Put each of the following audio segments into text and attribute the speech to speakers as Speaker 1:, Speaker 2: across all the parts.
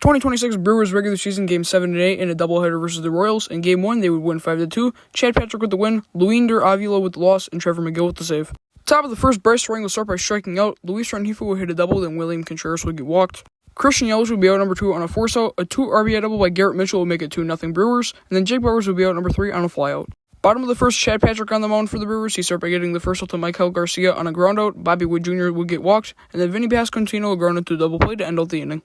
Speaker 1: 2026 Brewers regular season Game 7 and 8 in a doubleheader versus the Royals. In Game 1, they would win 5-2. Chad Patrick with the win, Luinder Avila with the loss, and Trevor McGill with the save. Top of the first, Bryce Rangel will start by striking out. Luis Rengifo will hit a double, then William Contreras will get walked. Christian Yelich will be out number 2 on a force out. A 2 RBI double by Garrett Mitchell will make it 2-0 Brewers. And then Jake Bauers will be out number 3 on a flyout. Bottom of the first, Chad Patrick on the mound for the Brewers. He started by getting the first out to Michael Garcia on a groundout. Bobby Wood Jr. would get walked. And then Vinny Pasquantino will ground into a double play to end out the inning.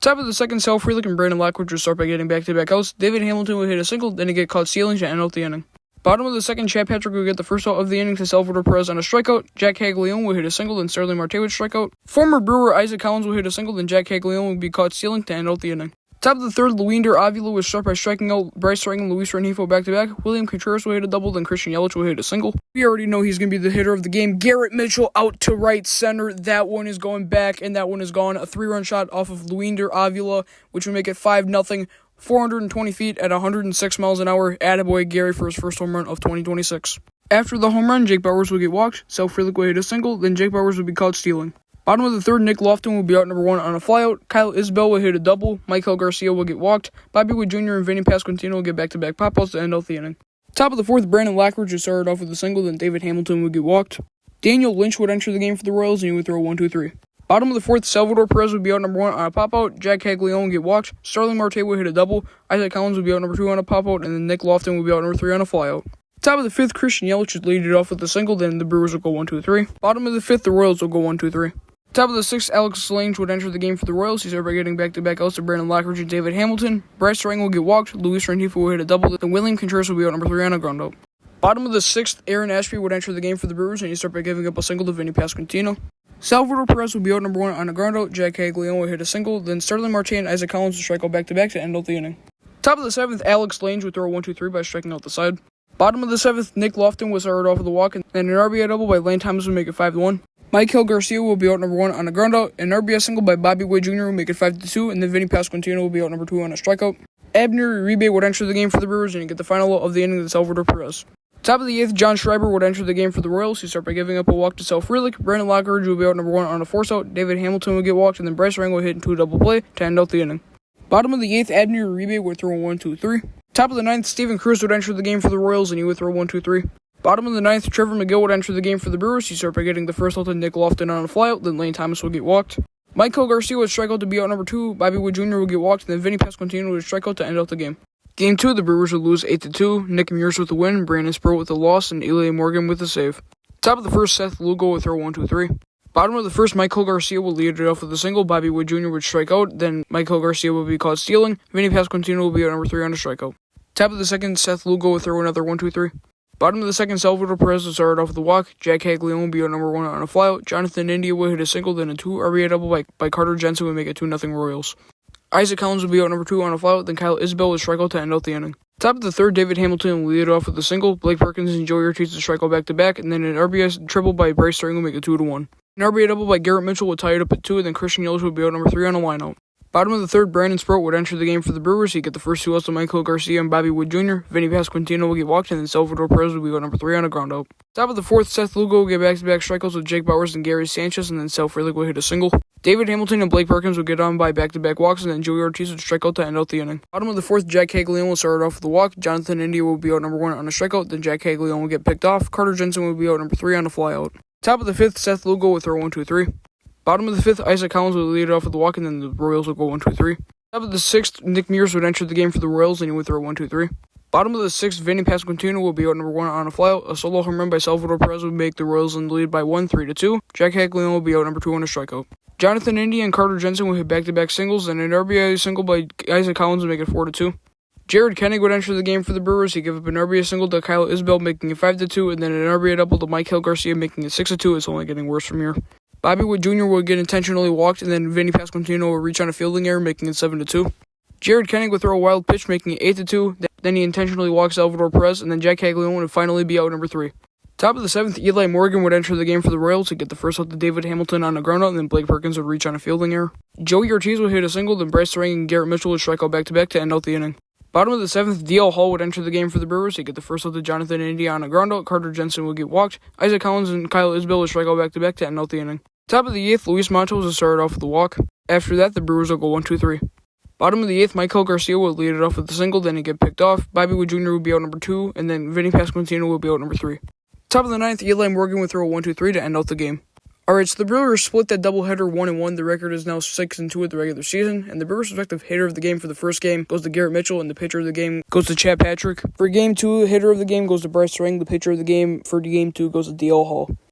Speaker 1: Top of the second, Sal Frelick and Brandon Lockwood will start by getting back-to-back outs. David Hamilton will hit a single, then he get caught stealing to end out the inning. Bottom of the second, Chad Patrick will get the first out of the inning to Salvador Perez on a strikeout. Jack Caglione will hit a single, then Starling Marte would strike out. Former Brewer Isaac Collins will hit a single, then Jack Caglione will be caught stealing to end out the inning. Top of the third, Luinder Avila will start by striking out Bryce Rangel and Luis Rengifo back-to-back. William Contreras will hit a double, then Christian Yelich will hit a single. We already know he's going to be the hitter of the game. Garrett Mitchell out to right center. That one is going back, and that one is gone. A 3-run shot off of Luinder Avila, which would make it 5-0. 420 feet at 106 miles an hour. Attaboy Gary for his first home run of 2026. After the home run, Jake Bauers will get walked. Sal Frelick will hit a single, then Jake Bauers will be caught stealing. Bottom of the third, Nick Lofton will be out number 1 on a flyout. Kyle Isbell will hit a double. Michael Garcia will get walked. Bobby Wood Jr. and Vinny Pasquantino will get back-to-back pop-outs to end out the inning. Top of the fourth, Brandon Lockwood will start off with a single, then David Hamilton will get walked. Daniel Lynch would enter the game for the Royals, and he would throw 1-2-3. Bottom of the fourth, Salvador Perez would be out number 1 on a pop-out. Jack Caglione will get walked. Starling Marte will hit a double. Isaac Collins will be out number 2 on a pop-out, and then Nick Lofton will be out number 3 on a flyout. Top of the fifth, Christian Yelich would lead it off with a single, then the Brewers will go 1-2-3. Bottom of the fifth, the Royals will go 1-2-3. Top of the sixth, Alex Lange would enter the game for the Royals. He started by getting back-to-back outs to Brandon Lockwood and David Hamilton. Bryce Rangel will get walked. Luis Rengifo will hit a double, then William Contreras will be out number 3 on a groundout. Bottom of the sixth, Aaron Ashby would enter the game for the Brewers, and he started by giving up a single to Vinny Pasquantino. Salvador Perez will be out number 1 on a groundout. Jack Caglione will hit a single, then Starling Marte and Isaac Collins will strike out back-to-back to end out the inning. Top of the seventh, Alex Lange would throw 1-2-3 by striking out the side. Bottom of the seventh, Nick Lofton was started off with a walk, and then an RBI double by Lane Thomas would make it 5-1. Michael Garcia will be out number 1 on a groundout. An RBI single by Bobby Wood Jr. will make it 5-2, and then Vinny Pasquantino will be out number 2 on a strikeout. Abner Uribe would enter the game for the Brewers, and he'd get the final out of the inning to Salvador Perez. Top of the eighth, John Schreiber would enter the game for the Royals. He started by giving up a walk to Sal Frelick. Brandon Lockwood will be out number 1 on a force out. David Hamilton will get walked, and then Bryce Rangel will hit into a double play to end out the inning. Bottom of the eighth, Abner Uribe would throw 1-2-3. Top of the ninth, Steven Cruz would enter the game for the Royals, and he would throw 1-2-3. Bottom of the ninth, Trevor McGill would enter the game for the Brewers. He started by getting the first out to Nick Lofton on a flyout, then Lane Thomas will get walked. Michael Garcia would strike out to be out number 2. Bobby Wood Jr. will get walked, and then Vinny Pasquantino would strike out to end out the game. Game 2, the Brewers would lose 8-2. Nick Mears with the win, Brandon Sproat with the loss, and Eli Morgan with the save. Top of the first, Seth Lugo would throw 1-2-3. Bottom of the first, Michael Garcia will lead it off with a single. Bobby Wood Jr. would strike out, then Michael Garcia will be caught stealing. Vinny Pasquantino will be out number 3 on a strikeout. Top of the second, Seth Lugo will throw another 1-2-3. Bottom of the second, Salvador Perez will start off with a walk. Jack Caglione will be out number 1 on a flyout. Jonathan India will hit a single, then a 2 RBI double by Carter Jensen will make it 2-0 Royals. Isaac Collins will be out number 2 on a flyout, then Kyle Isbell will strike out to end out the inning. Top of the third, David Hamilton will lead it off with a single. Blake Perkins and Joey Ortiz will strike out back-to-back, and then an RBI triple by Bryce Rangel will make it 2-1. An RBI double by Garrett Mitchell will tie it up at 2, and then Christian Yelich will be out number 3 on a lineout. Bottom of the third, Brandon Sproat would enter the game for the Brewers. He'd get the first 2 outs to Michael Garcia and Bobby Wood Jr. Vinny Pasquantino will get walked, and then Salvador Perez will be out number 3 on a groundout. Top of the fourth, Seth Lugo will get back-to-back strikeouts with Jake Bauers and Gary Sanchez, and then Sal Frelick will hit a single. David Hamilton and Blake Perkins will get on by back-to-back walks, and then Joey Ortiz would strike out to end out the inning. Bottom of the fourth, Jack Caglione will start off with a walk. Jonathan India will be out number 1 on a strikeout, then Jack Caglione will get picked off. Carter Jensen will be out number 3 on a flyout. Top of the fifth, Seth Lugo will throw 1-2-3. Bottom of the fifth, Isaac Collins will lead it off with a walk, and then the Royals will go 1-2-3. Top of the sixth, Nick Mears would enter the game for the Royals, and he would throw 1-2-3. Bottom of the sixth, Vinny Pasquantino will be out number 1 on a flyout. A solo home run by Salvador Perez would make the Royals in the lead by 3-2. Jack Caglione will be out number 2 on a strikeout. Jonathan India and Carter Jensen will hit back-to-back singles, and an RBI single by Isaac Collins would make it 4-2. Jared Koenig would enter the game for the Brewers. He'd give up an RBI single to Kyle Isbell, making it 5-2, and then an RBI double to Michael Garcia, making it 6-2. It's only getting worse from here. Bobby Wood Jr. will get intentionally walked, and then Vinny Pasquantino will reach on a fielding error, making it 7-2. Jared Koenig would throw a wild pitch, making it 8-2. Then he intentionally walks Salvador Perez, and then Jack Caglione would finally be out number 3. Top of the seventh, Eli Morgan would enter the game for the Royals to get the first out to David Hamilton on a groundout, and then Blake Perkins would reach on a fielding error. Joey Ortiz would hit a single, then Bryce Rangel and Garrett Mitchell would strike out back-to-back to end out the inning. Bottom of the seventh, DL Hall would enter the game for the Brewers to get the first out to Jonathan India on a groundout. Carter Jensen would get walked. Isaac Collins and Kyle Isbell would strike out back-to-back to end out the inning. Top of the eighth, Luis Matos would start off with a walk. After that, the Brewers will go 1-2-3. Bottom of the 8th, Michael Garcia would lead it off with a single, then he'd get picked off. Bobby Wood Jr. would be out number 2, and then Vinny Pasquantino would be out number 3. Top of the 9th, Eli Morgan would throw a 1-2-3 to end out the game. Alright, so the Brewers split that doubleheader 1-1. The record is now 6-2 at the regular season, and the Brewers' respective hitter of the game for the first game goes to Garrett Mitchell, and the pitcher of the game goes to Chad Patrick. For Game 2, hitter of the game goes to Bryce Strang. The pitcher of the game for Game 2 goes to D.L. Hall.